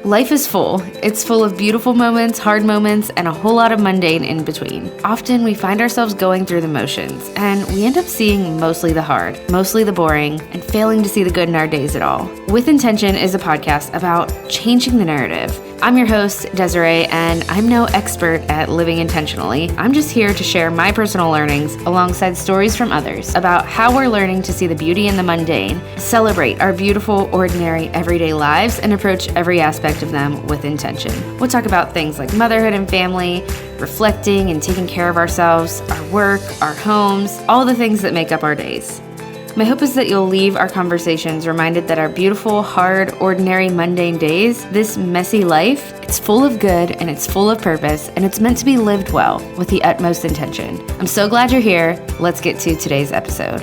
Life is full. It's full of beautiful moments, hard moments, and a whole lot of mundane in between. Often we find ourselves going through the motions, and we end up seeing mostly the hard, mostly the boring, and failing to see the good in our days at all. With Intention is a podcast about changing the narrative. I'm your host, Desiree, and I'm no expert at living intentionally. I'm just here to share my personal learnings alongside stories from others about how we're learning to see the beauty in the mundane, celebrate our beautiful, ordinary, everyday lives, and approach every aspect of them with intention. We'll talk about things like motherhood and family, reflecting and taking care of ourselves, our work, our homes, all the things that make up our days. My hope is that you'll leave our conversations reminded that our beautiful, hard, ordinary, mundane days, this messy life, it's full of good and it's full of purpose and it's meant to be lived well with the utmost intention. I'm so glad you're here. Let's get to today's episode.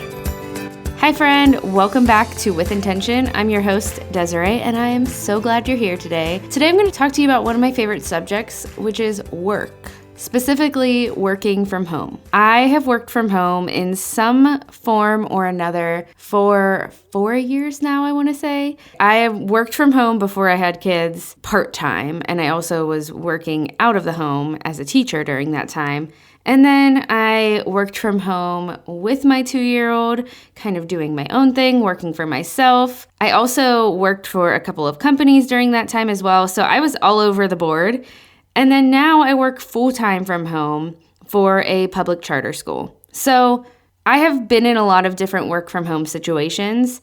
Hi friend, welcome back to With Intention. I'm your host, Desiree, and I am so glad you're here today. Today I'm going to talk to you about one of my favorite subjects, which is work. Specifically, working from home. I have worked from home in some form or another for 4 years now, I want to say. I have worked from home before I had kids part-time, and I also was working out of the home as a teacher during that time. And then I worked from home with my 2-year-old, kind of doing my own thing, working for myself. I also worked for a couple of companies during that time as well, so I was all over the board. And then now I work full-time from home for a public charter school. So I have been in a lot of different work from home situations,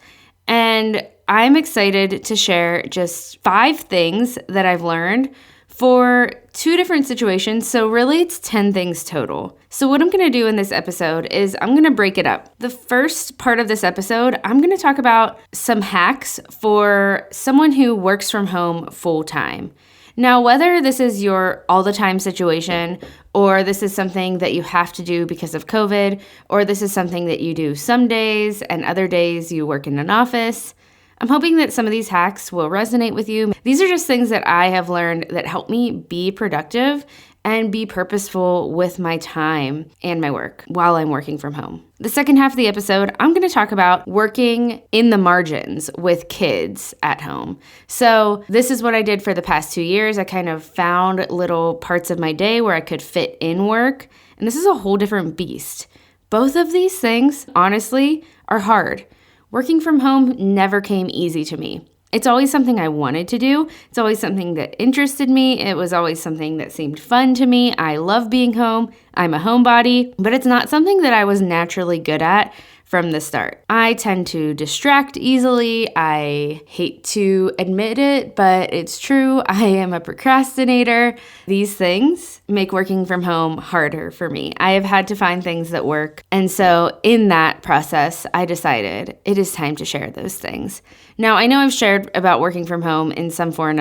and I'm excited to share just 5 things that I've learned for 2 different situations. So really it's 10 things total. So what I'm going to do in this episode is I'm going to break it up. The first part of this episode, I'm going to talk about some hacks for someone who works from home full-time. Now, whether this is your all-the-time situation, or this is something that you have to do because of COVID, or this is something that you do some days and other days you work in an office, I'm hoping that some of these hacks will resonate with you. These are just things that I have learned that help me be productive and be purposeful with my time and my work while I'm working from home. The second half of the episode, I'm going to talk about working in the margins with kids at home. So this is what I did for the past 2 years. I kind of found little parts of my day where I could fit in work. And this is a whole different beast. Both of these things, honestly, are hard. Working from home never came easy to me. It's always something I wanted to do. It's always something that interested me. It was always something that seemed fun to me. I love being home. I'm a homebody, but it's not something that I was naturally good at from the start. I tend to distract easily. I hate to admit it, but it's true. I am a procrastinator. These things make working from home harder for me. I have had to find things that work. And so in that process, I decided it is time to share those things. Now, I know I've shared about working from home in some form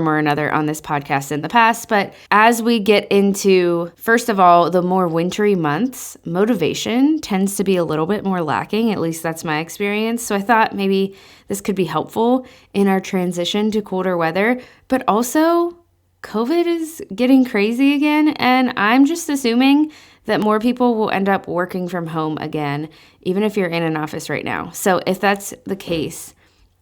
or another on this podcast in the past, but as we get into, first of all, the more wintry months, motivation tends to be a little bit more lacking. At least that's my experience. So I thought maybe this could be helpful in our transition to colder weather, but also COVID is getting crazy again, and I'm just assuming that more people will end up working from home again, even if you're in an office right now. So if that's the case,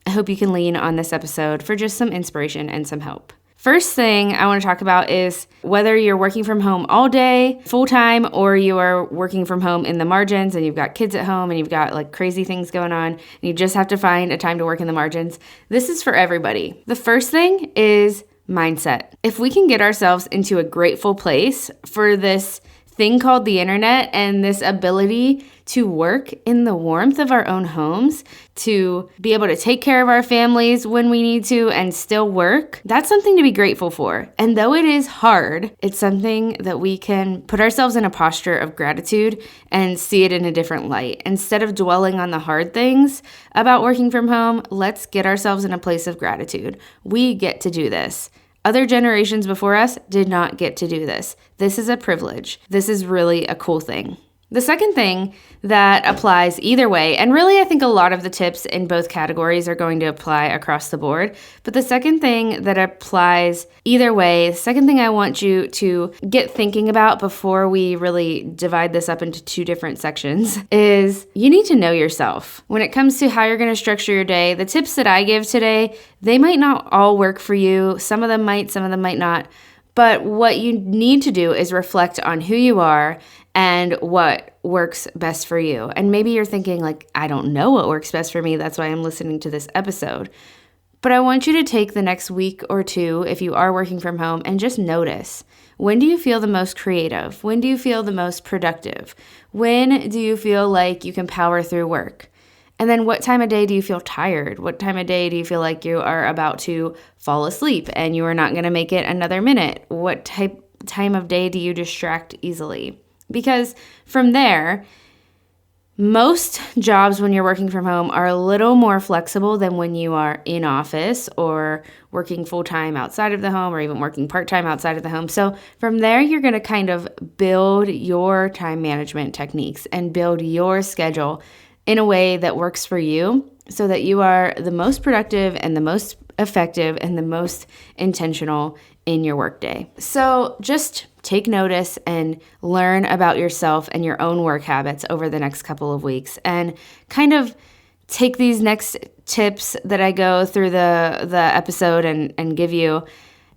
I hope you can lean on this episode for just some inspiration and some help. First thing I want to talk about is whether you're working from home all day, full-time, or you are working from home in the margins and you've got kids at home and you've got like crazy things going on and you just have to find a time to work in the margins. This is for everybody. The first thing is mindset. If we can get ourselves into a grateful place for this thing called the internet and this ability to work in the warmth of our own homes, to be able to take care of our families when we need to and still work, that's something to be grateful for. And though it is hard, it's something that we can put ourselves in a posture of gratitude and see it in a different light. Instead of dwelling on the hard things about working from home, let's get ourselves in a place of gratitude. We get to do this. Other generations before us did not get to do this. This is a privilege. This is really a cool thing. The second thing that applies either way, and really I think a lot of the tips in both categories are going to apply across the board, but the second thing that applies either way, the second thing I want you to get thinking about before we really divide this up into two different sections is you need to know yourself. When it comes to how you're going to structure your day, the tips that I give today, they might not all work for you. Some of them might not. But what you need to do is reflect on who you are and what works best for you. And maybe you're thinking like, I don't know what works best for me. That's why I'm listening to this episode. But I want you to take the next week or two, if you are working from home, and just notice. When do you feel the most creative? When do you feel the most productive? When do you feel like you can power through work? And then what time of day do you feel tired? What time of day do you feel like you are about to fall asleep and you are not going to make it another minute? What time of day do you distract easily? Because from there, most jobs when you're working from home are a little more flexible than when you are in office or working full-time outside of the home or even working part-time outside of the home. So from there, you're going to kind of build your time management techniques and build your schedule in a way that works for you so that you are the most productive and the most effective and the most intentional in your workday. So just take notice and learn about yourself and your own work habits over the next couple of weeks and kind of take these next tips that I go through the episode and give you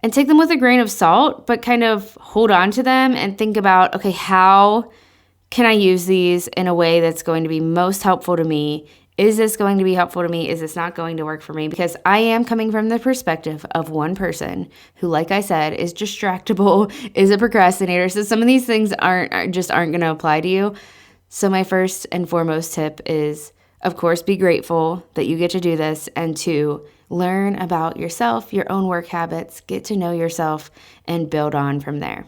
and take them with a grain of salt, but kind of hold on to them and think about, okay, how can I use these in a way that's going to be most helpful to me? Is this going to be helpful to me? Is this not going to work for me? Because I am coming from the perspective of one person who, like I said, is distractible, is a procrastinator. So some of these things aren't going to apply to you. So my first and foremost tip is, of course, be grateful that you get to do this, and to learn about yourself, your own work habits, get to know yourself, and build on from there.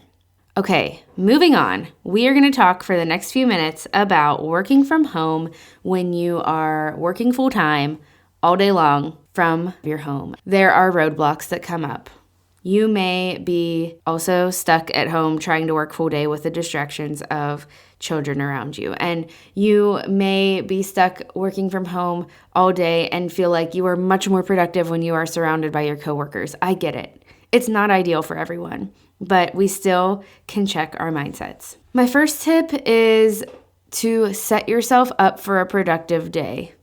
Okay, moving on. We are going to talk for the next few minutes about working from home when you are working full-time all day long from your home. There are roadblocks that come up. You may be also stuck at home trying to work full day with the distractions of children around you. And you may be stuck working from home all day and feel like you are much more productive when you are surrounded by your coworkers. I get it. It's not ideal for everyone, but we still can check our mindsets. My first tip is to set yourself up for a productive day.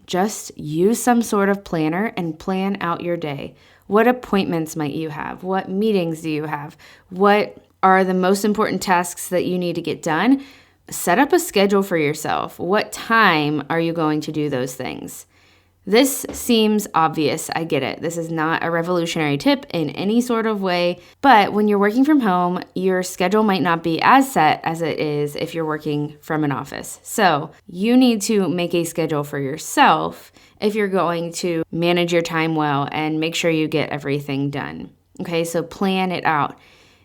Just use some sort of planner and plan out your day. What appointments might you have? What meetings do you have? What are the most important tasks that you need to get done? Set up a schedule for yourself. What time are you going to do those things? This seems obvious. I get it. This is not a revolutionary tip in any sort of way, but when you're working from home, your schedule might not be as set as it is if you're working from an office. So you need to make a schedule for yourself if you're going to manage your time well and make sure you get everything done. Okay, so plan it out.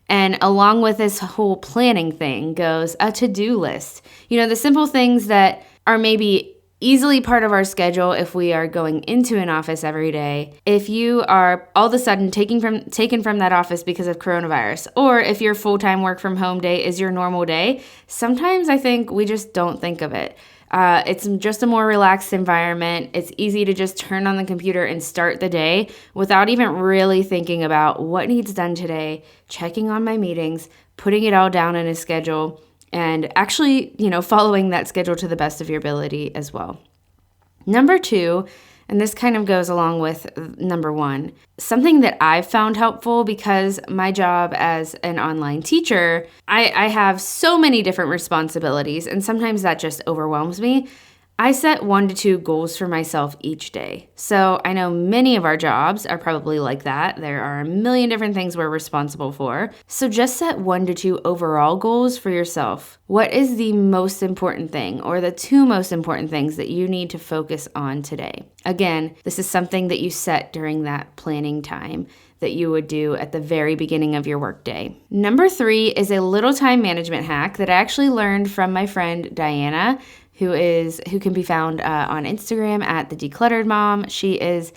And along with this whole planning thing goes a to-do list. The simple things that are maybe easily part of our schedule if we are going into an office every day. If you are all of a sudden taken from that office because of coronavirus, or if your full-time work from home day is your normal day, sometimes I think we just don't think of it. It's just a more relaxed environment. It's easy to just turn on the computer and start the day without even really thinking about what needs done today, checking on my meetings, putting it all down in a schedule, and actually, following that schedule to the best of your ability as well. Number 2, and this kind of goes along with number 1, something that I've found helpful because my job as an online teacher, I have so many different responsibilities, and sometimes that just overwhelms me. I set 1 to 2 goals for myself each day. So I know many of our jobs are probably like that. There are a million different things we're responsible for. So just set 1 to 2 overall goals for yourself. What is the most important thing or the 2 most important things that you need to focus on today? Again, this is something that you set during that planning time that you would do at the very beginning of your workday. Number 3 is a little time management hack that I actually learned from my friend Diana, who can be found on Instagram at the Decluttered Mom. She is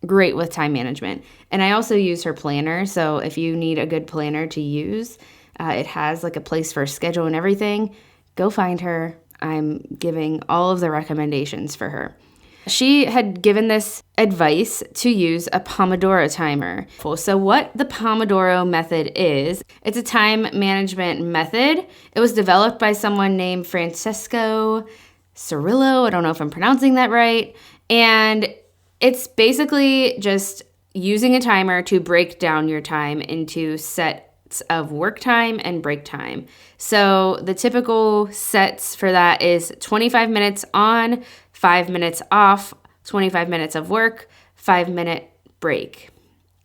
great with time management, and I also use her planner. So if you need a good planner to use, it has like a place for a schedule and everything. go find her. I'm giving all of the recommendations for her. She had given this advice to use a Pomodoro timer. So what the Pomodoro method is, it's a time management method. It was developed by someone named Francesco Cirillo. I don't know if I'm pronouncing that right. And it's basically just using a timer to break down your time into sets of work time and break time. So the typical sets for that is 25 minutes on, 5 minutes off, 25 minutes of work, 5-minute break.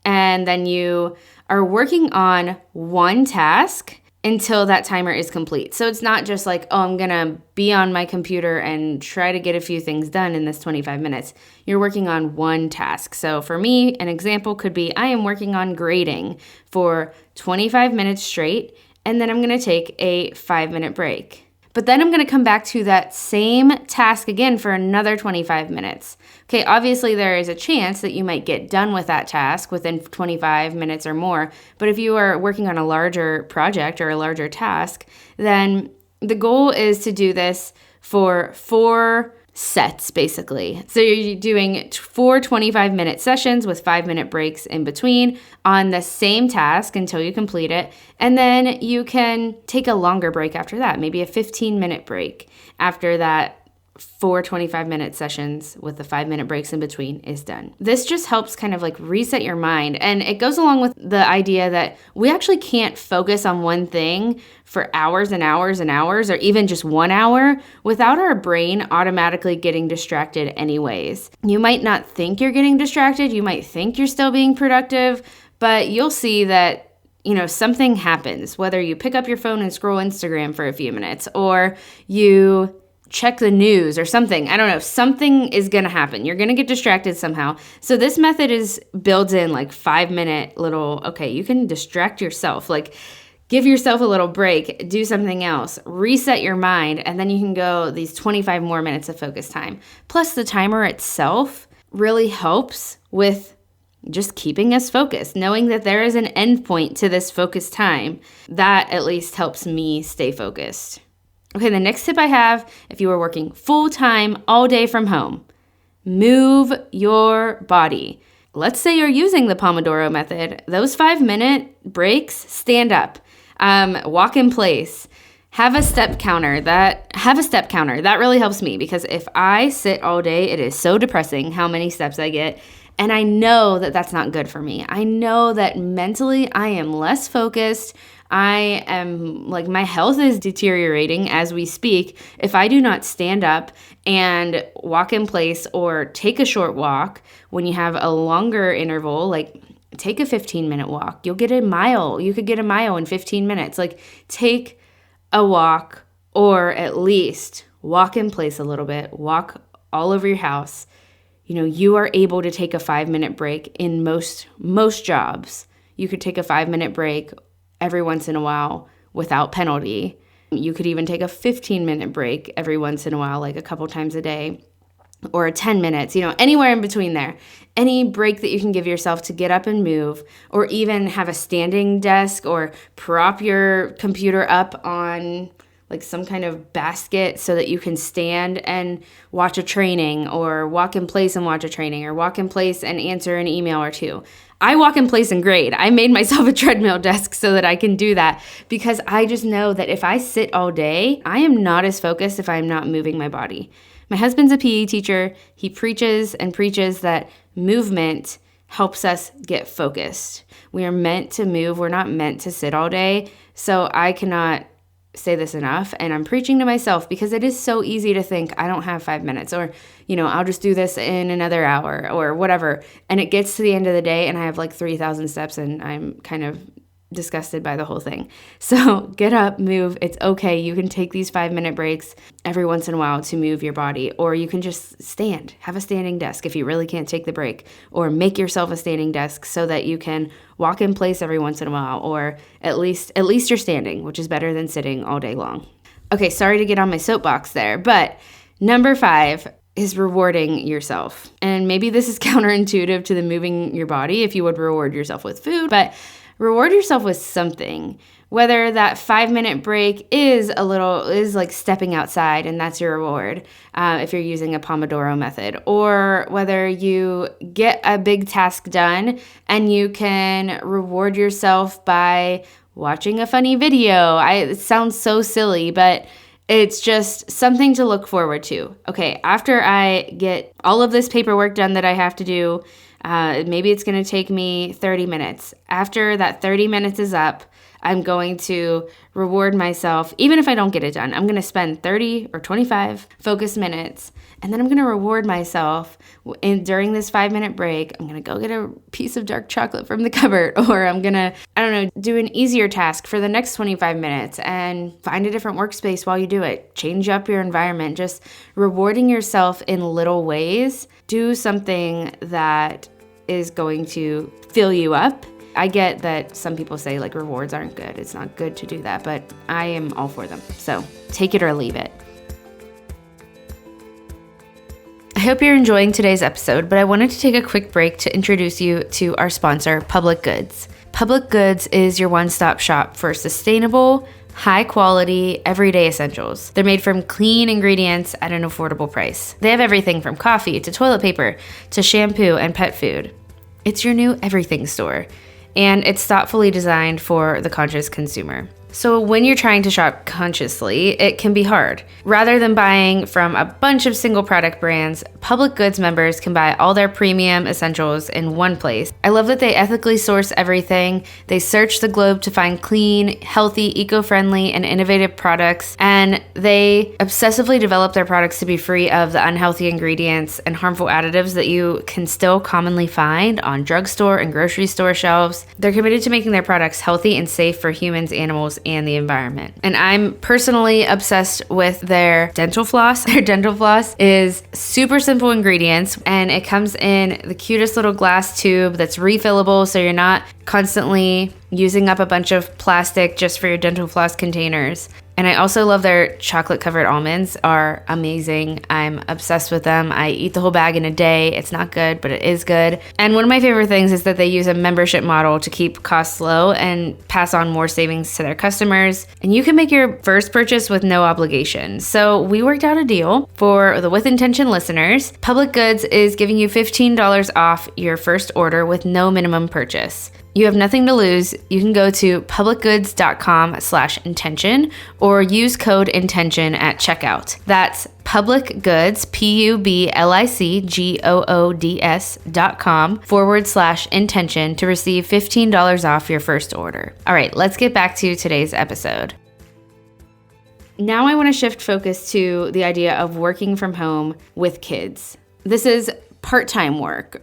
And then you are working on one task until that timer is complete. So it's not just like, oh, I'm going to be on my computer and try to get a few things done in this 25 minutes. You're working on one task. So for me, an example could be I am working on grading for 25 minutes straight, and then I'm going to take a 5-minute break. But then I'm going to come back to that same task again for another 25 minutes. Okay, obviously there is a chance that you might get done with that task within 25 minutes or more. But if you are working on a larger project or a larger task, then the goal is to do this for 4 sets, basically. So you're doing 4 25-minute sessions with 5-minute breaks in between on the same task until you complete it. And then you can take a longer break after that, maybe a 15-minute break after that 4 25-minute sessions with the 5-minute breaks in between is done. This just helps kind of like reset your mind. And it goes along with the idea that we actually can't focus on one thing for hours and hours and hours, or even just 1 hour, without our brain automatically getting distracted anyways. You might not think you're getting distracted. You might think you're still being productive, but you'll see that something happens, whether you pick up your phone and scroll Instagram for a few minutes, or you check the news or something. I don't know. Something is going to happen. You're going to get distracted somehow. So this method is built in like 5-minute little, okay, you can distract yourself. Like give yourself a little break, do something else, reset your mind, and then you can go these 25 more minutes of focus time. Plus the timer itself really helps with just keeping us focused, knowing that there is an end point to this focus time. That at least helps me stay focused. Okay, the next tip I have, if you are working full-time all day from home, move your body. Let's say you're using the Pomodoro method. Those 5-minute breaks, stand up, walk in place, have a step counter. That really helps me, because if I sit all day, it is so depressing how many steps I get. And I know that that's not good for me. I know that mentally I am less focused. I am like, my health is deteriorating as we speak if I do not stand up and walk in place or take a short walk. When you have a longer interval, like take a 15-minute walk. You'll get a mile. You could get a mile in 15 minutes. Like take a walk, or at least walk in place a little bit, walk all over your house. You are able to take a 5-minute break in most jobs. You could take a 5-minute break every once in a while without penalty. You could even take a 15-minute break every once in a while, like a couple times a day, or 10 minutes, anywhere in between there. Any break that you can give yourself to get up and move, or even have a standing desk, or prop your computer up on like some kind of basket so that you can stand and watch a training, or walk in place and watch a training, or walk in place and answer an email or two. I walk in place and grade. I made myself a treadmill desk so that I can do that, because I just know that if I sit all day, I am not as focused if I'm not moving my body. My husband's a PE teacher. He preaches and preaches that movement helps us get focused. We are meant to move. We're not meant to sit all day. So I cannot say this enough, and I'm preaching to myself, because it is so easy to think I don't have 5 minutes, or I'll just do this in another hour or whatever, and it gets to the end of the day and I have like 3,000 steps and I'm kind of disgusted by the whole thing. So get up, move. It's okay. You can take these 5-minute breaks every once in a while to move your body, or you can just stand, have a standing desk if you really can't take the break, or make yourself a standing desk so that you can walk in place every once in a while, or at least you're standing, which is better than sitting all day long. Okay, sorry to get on my soapbox there, but number 5 is rewarding yourself. And maybe this is counterintuitive to the moving your body if you would reward yourself with food, but reward yourself with something. Whether that 5-minute break is like stepping outside and that's your reward if you're using a Pomodoro method, or whether you get a big task done and you can reward yourself by watching a funny video. It sounds so silly, but it's just something to look forward to. Okay, after I get all of this paperwork done that I have to do, maybe it's going to take me 30 minutes. After that 30 minutes is up, I'm going to reward myself. Even if I don't get it done, I'm going to spend 30 or 25 focused minutes, and then I'm going to reward myself during this 5-minute break. I'm going to go get a piece of dark chocolate from the cupboard, or I'm going to, do an easier task for the next 25 minutes and find a different workspace while you do it. Change up your environment. Just rewarding yourself in little ways. Do something that is going to fill you up. I get that some people say like rewards aren't good. It's not good to do that, but I am all for them. So take it or leave it. I hope you're enjoying today's episode, but I wanted to take a quick break to introduce you to our sponsor, Public Goods. Public Goods is your one-stop shop for sustainable, high-quality, everyday essentials. They're made from clean ingredients at an affordable price. They have everything from coffee to toilet paper to shampoo and pet food. It's your new everything store, and it's thoughtfully designed for the conscious consumer. So when you're trying to shop consciously, it can be hard. Rather than buying from a bunch of single product brands, Public Goods members can buy all their premium essentials in one place. I love that they ethically source everything. They search the globe to find clean, healthy, eco-friendly, and innovative products, and they obsessively develop their products to be free of the unhealthy ingredients and harmful additives that you can still commonly find on drugstore and grocery store shelves. They're committed to making their products healthy and safe for humans, animals, and the environment. And I'm personally obsessed with their dental floss. Their dental floss is super simple ingredients, and it comes in the cutest little glass tube that's refillable, so you're not constantly using up a bunch of plastic just for your dental floss containers. And I also love their chocolate covered almonds are amazing. I'm obsessed with them. I eat the whole bag in a day. It's not good, but it is good. And one of my favorite things is that they use a membership model to keep costs low and pass on more savings to their customers. And you can make your first purchase with no obligation. So we worked out a deal for the With Intention listeners. Public Goods is giving you $15 off your first order with no minimum purchase. You have nothing to lose. You can go to publicgoods.com/intention or use code intention at checkout. That's Public Goods, PUBLICGOODS.com/intention to receive $15 off your first order. All right, let's get back to today's episode. Now I want to shift focus to the idea of working from home with kids. This is part-time work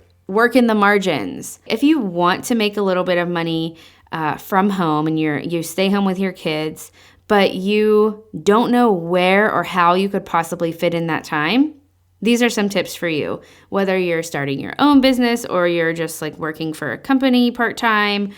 in the margins. If you want to make a little bit of money from home and you stay home with your kids, but you don't know where or how you could possibly fit in that time, these are some tips for you. Whether you're starting your own business or you're just like working for a company part-time,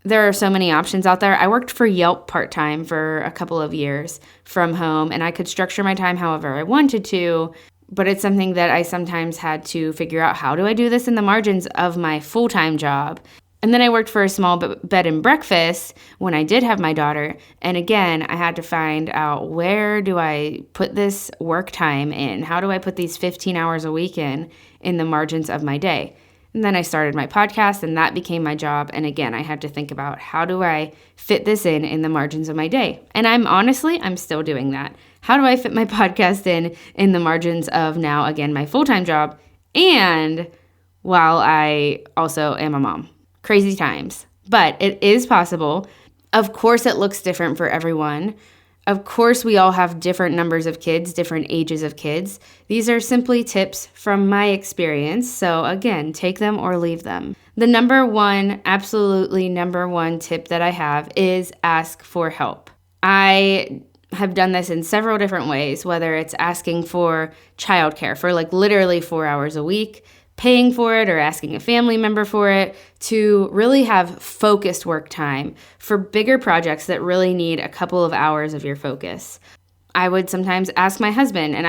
there are so many options out there. I worked for Yelp part-time for a couple of years from home, and I could structure my time however I wanted to. But it's something that I sometimes had to figure out, how do I do this in the margins of my full-time job? And then I worked for a small bed and breakfast when I did have my daughter. And again, I had to find out, where do I put this work time in? How do I put these 15 hours a week in the margins of my day? And then I started my podcast, and that became my job. And again, I had to think about, how do I fit this in the margins of my day? And I'm still doing that. How do I fit my podcast in the margins of now, again, my full-time job, and while I also am a mom? Crazy times. But it is possible. Of course, it looks different for everyone. Of course, we all have different numbers of kids, different ages of kids. These are simply tips from my experience. So again, take them or leave them. The absolutely number one tip that I have is ask for help. I have done this in several different ways, whether it's asking for childcare for like literally 4 hours a week, paying for it, or asking a family member for it, to really have focused work time for bigger projects that really need a couple of hours of your focus. I would sometimes ask my husband, and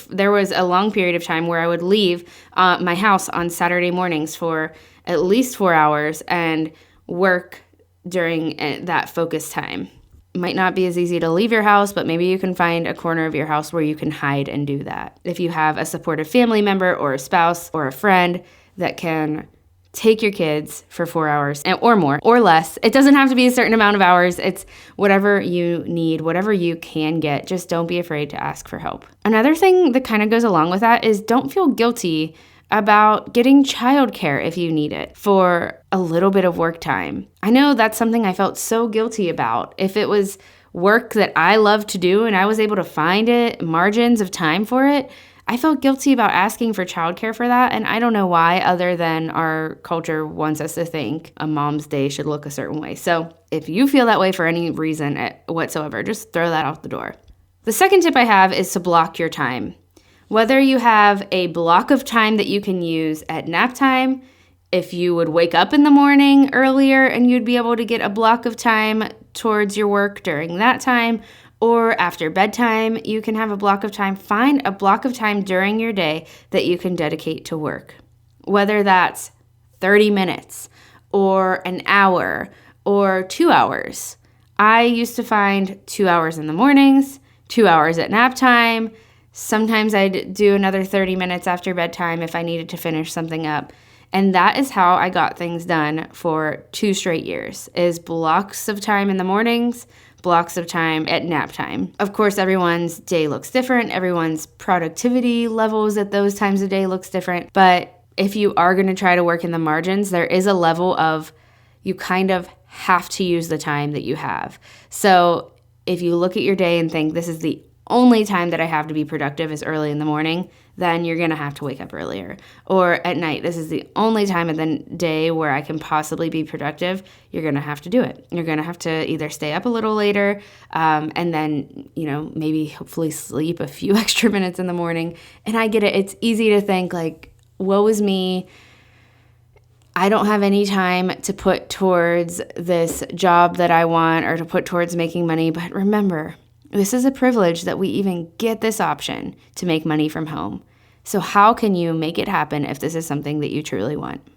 there was a long period of time where I would leave my house on Saturday mornings for at least 4 hours and work during that focus time. It might not be as easy to leave your house, but maybe you can find a corner of your house where you can hide and do that. If you have a supportive family member or a spouse or a friend that can take your kids for 4 hours or more or less. It doesn't have to be a certain amount of hours. It's whatever you need, whatever you can get. Just don't be afraid to ask for help. Another thing that kind of goes along with that is don't feel guilty about getting childcare if you need it for a little bit of work time. I know that's something I felt so guilty about. If it was work that I love to do and I was able to find margins of time for it, I felt guilty about asking for childcare for that, and I don't know why, other than our culture wants us to think a mom's day should look a certain way. So if you feel that way for any reason whatsoever, just throw that out the door. The second tip I have is to block your time. Whether you have a block of time that you can use at nap time, if you would wake up in the morning earlier and you'd be able to get a block of time towards your work during that time, or after bedtime, you can have a block of time. Find a block of time during your day that you can dedicate to work. Whether that's 30 minutes or an hour or 2 hours. I used to find 2 hours in the mornings, 2 hours at nap time. Sometimes I'd do another 30 minutes after bedtime if I needed to finish something up. And that is how I got things done for 2 straight years, is blocks of time in the mornings, blocks of time at nap time. Of course, everyone's day looks different. Everyone's productivity levels at those times of day looks different. But if you are going to try to work in the margins, there is a level of you kind of have to use the time that you have. So if you look at your day and think this is the only time that I have to be productive is early in the morning, then you're going to have to wake up earlier. Or at night, this is the only time of the day where I can possibly be productive, you're going to have to do it. You're going to have to either stay up a little later and then, maybe hopefully sleep a few extra minutes in the morning. And I get it. It's easy to think like, woe is me. I don't have any time to put towards this job that I want or to put towards making money. But remember, this is a privilege that we even get this option to make money from home. So how can you make it happen if this is something that you truly want?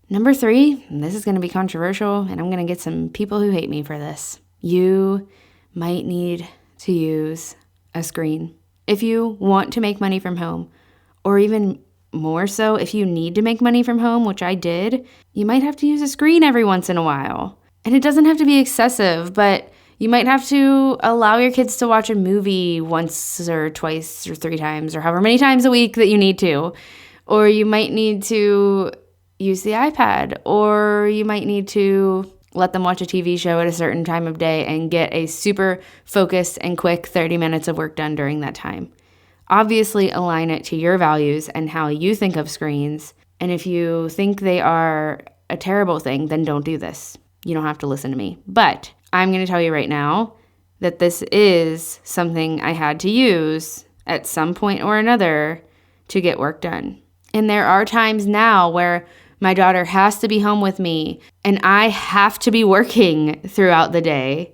Number 3, and this is going to be controversial, and I'm going to get some people who hate me for this. You might need to use a screen. If you want to make money from home, or even more so, if you need to make money from home, which I did, you might have to use a screen every once in a while. And it doesn't have to be excessive, but you might have to allow your kids to watch a movie once or twice or 3 times or however many times a week that you need to. Or you might need to use the iPad, or you might need to let them watch a TV show at a certain time of day and get a super focused and quick 30 minutes of work done during that time. Obviously, align it to your values and how you think of screens. And if you think they are a terrible thing, then don't do this. You don't have to listen to me. But I'm going to tell you right now that this is something I had to use at some point or another to get work done. And there are times now where my daughter has to be home with me and I have to be working throughout the day.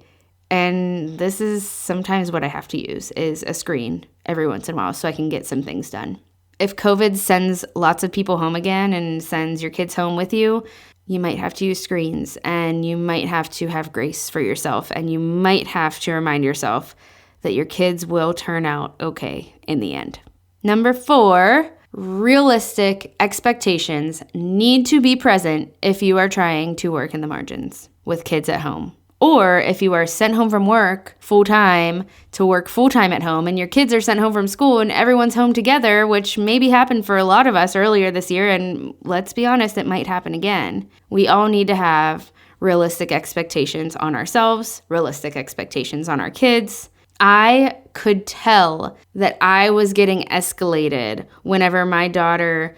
And this is sometimes what I have to use is a screen every once in a while so I can get some things done. If COVID sends lots of people home again and sends your kids home with you, you might have to use screens, and you might have to have grace for yourself, and you might have to remind yourself that your kids will turn out okay in the end. Number 4, realistic expectations need to be present if you are trying to work in the margins with kids at home. Or if you are sent home from work full-time to work full-time at home and your kids are sent home from school and everyone's home together, which maybe happened for a lot of us earlier this year, and let's be honest, it might happen again. We all need to have realistic expectations on ourselves, realistic expectations on our kids. I could tell that I was getting escalated whenever my daughter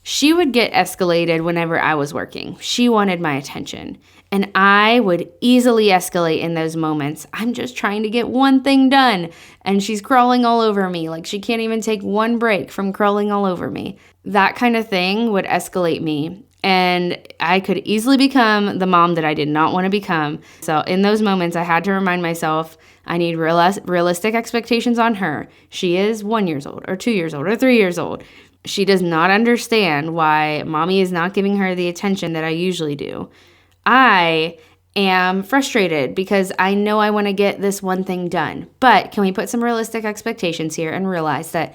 she would get escalated whenever I was working. She wanted my attention. And I would easily escalate in those moments. I'm just trying to get one thing done. And she's crawling all over me. Like she can't even take one break from crawling all over me. That kind of thing would escalate me. And I could easily become the mom that I did not want to become. So in those moments, I had to remind myself, I need realistic expectations on her. She is 1 year old or 2 years old or 3 years old. She does not understand why mommy is not giving her the attention that I usually do. I am frustrated because I know I want to get this one thing done. But can we put some realistic expectations here and realize that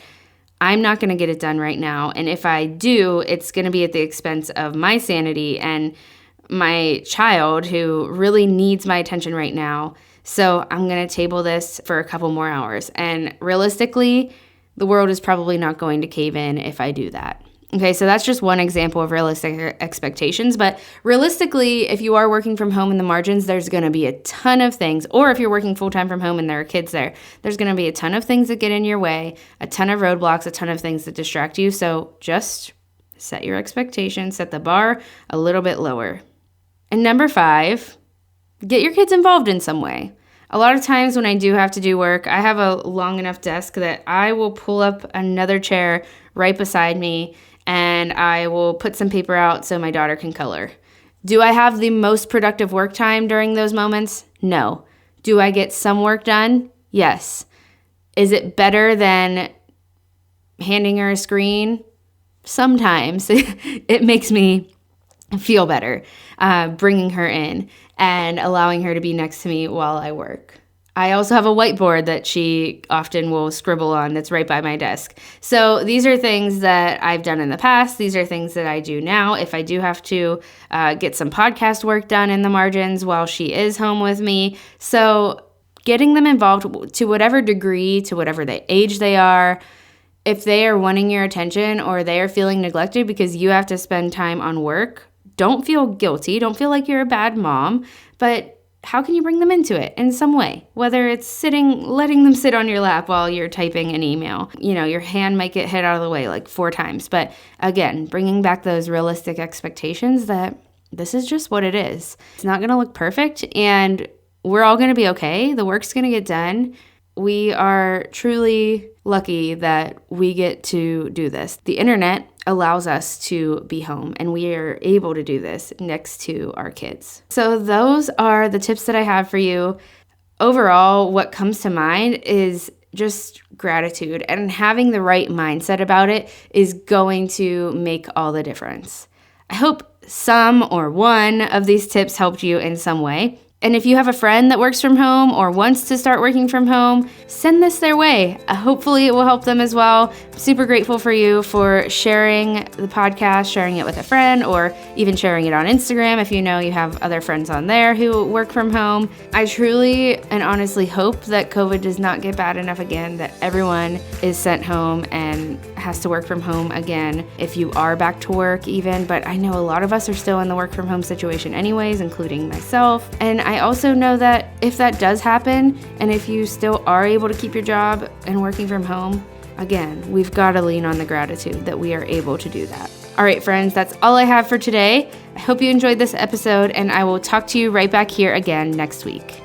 I'm not going to get it done right now. And if I do, it's going to be at the expense of my sanity and my child who really needs my attention right now. So I'm going to table this for a couple more hours. And realistically, the world is probably not going to cave in if I do that. Okay, so that's just one example of realistic expectations. But realistically, if you are working from home in the margins, there's going to be a ton of things. Or if you're working full-time from home and there are kids there, there's going to be a ton of things that get in your way, a ton of roadblocks, a ton of things that distract you. So just set your expectations, set the bar a little bit lower. And number 5, get your kids involved in some way. A lot of times when I do have to do work, I have a long enough desk that I will pull up another chair right beside me and I will put some paper out so my daughter can color. Do I have the most productive work time during those moments? No. Do I get some work done? Yes. Is it better than handing her a screen? Sometimes. It makes me feel better bringing her in and allowing her to be next to me while I work. I also have a whiteboard that she often will scribble on that's right by my desk. So these are things that I've done in the past. These are things that I do now. If I do have to get some podcast work done in the margins while she is home with me. So getting them involved to whatever degree, to whatever age they are, if they are wanting your attention or they are feeling neglected because you have to spend time on work, don't feel guilty. Don't feel like you're a bad mom, but how can you bring them into it in some way? Whether it's letting them sit on your lap while you're typing an email. You know, your hand might get hit out of the way like 4 times. But again, bringing back those realistic expectations that this is just what it is. It's not going to look perfect and we're all going to be okay. The work's going to get done. We are truly lucky that we get to do this. The internet allows us to be home and we are able to do this next to our kids. So those are the tips that I have for you. Overall, what comes to mind is just gratitude, and having the right mindset about it is going to make all the difference. I hope some or one of these tips helped you in some way. And if you have a friend that works from home or wants to start working from home, send this their way. Hopefully it will help them as well. I'm super grateful for you for sharing the podcast, sharing it with a friend, or even sharing it on Instagram if you know you have other friends on there who work from home. I truly and honestly hope that COVID does not get bad enough again, that everyone is sent home and has to work from home again if you are back to work even. But I know a lot of us are still in the work from home situation anyways, including myself. And I also know that if that does happen, and if you still are able to keep your job and working from home, again, we've got to lean on the gratitude that we are able to do that. All right, friends, that's all I have for today. I hope you enjoyed this episode, and I will talk to you right back here again next week.